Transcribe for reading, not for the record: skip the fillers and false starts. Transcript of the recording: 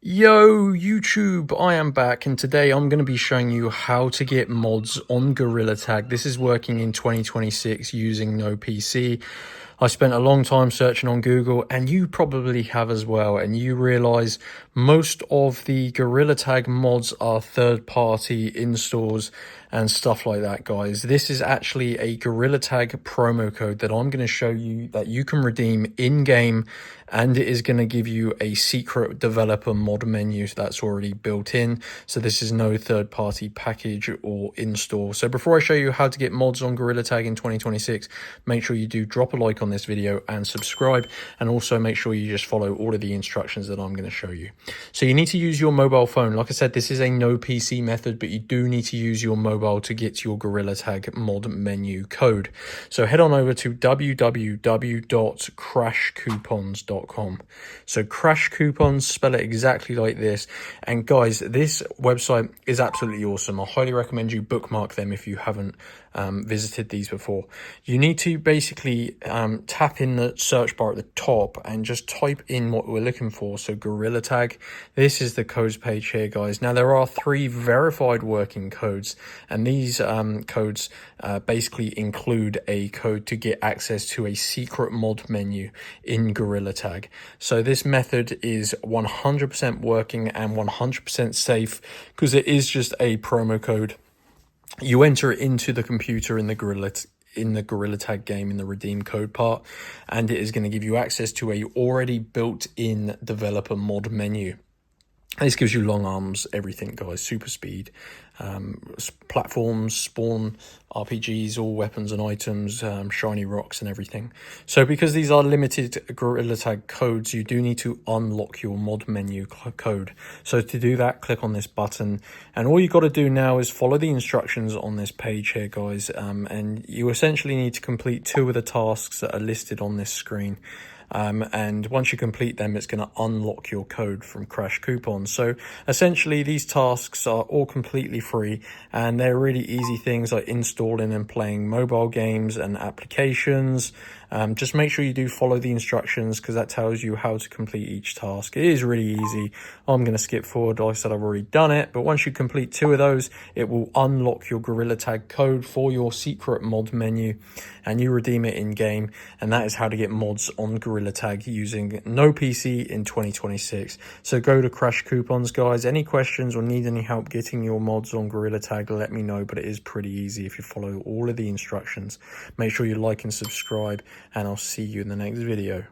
Yo YouTube, I am back and today I'm going to be showing you how to get mods on Gorilla Tag. This is working in 2026 using no PC. I spent a long time searching on Google and you probably have as well, and you realize most of the Gorilla Tag mods are third-party installs and stuff like that, guys. This is actually a Gorilla Tag promo code that I'm going to show you that you can redeem in-game, and it is going to give you a secret developer mod menu that's already built in. So this is no third-party package or install. So before I show you how to get mods on Gorilla Tag in 2026, make sure you do drop a like on this video and subscribe, and also make sure you just follow all of the instructions that I'm going to show you. So you need to use your mobile phone. Like I said, this is a no PC method, but you do need to use your mobile to get your Gorilla Tag mod menu code. So head on over to www.crashcoupons.com. So Crash Coupons, spell it exactly like this. And guys, this website is absolutely awesome. I highly recommend you bookmark them if you haven't visited these before. You need to basically tap in the search bar at the top and just type in what we're looking for. So Gorilla Tag, this is the codes page here, guys. Now there are 3 verified working codes, and these codes basically include a code to get access to a secret mod menu in Gorilla Tag. So this method is 100% working and 100% safe because it is just a promo code. You enter it into the computer in the Gorilla Tag game in the redeem code part, and it is going to give you access to a already built-in developer mod menu. This gives you long arms, everything, guys, super speed, platforms, spawn, RPGs, all weapons and items, shiny rocks and everything. So because these are limited Gorilla Tag codes, you do need to unlock your mod menu code. So to do that, click on this button, and all you got to do now is follow the instructions on this page here, guys, and you essentially need to complete 2 of the tasks that are listed on this screen. And once you complete them, it's going to unlock your code from Crash Coupons. So essentially these tasks are all completely free, and they're really easy things like installing and playing mobile games and applications. Just make sure you do follow the instructions because that tells you how to complete each task. It is really easy. I'm going to skip forward. Like I said, I've already done it, but once you complete 2 of those, it will unlock your Gorilla Tag code for your secret mod menu, and you redeem it in game. And that is how to get mods on Gorilla Tag using no PC in 2026. So go to Crash Coupons, guys. Any questions or need any help getting your mods on Gorilla Tag, let me know, but it is pretty easy if you follow all of the instructions. Make sure you like and subscribe, and I'll see you in the next video.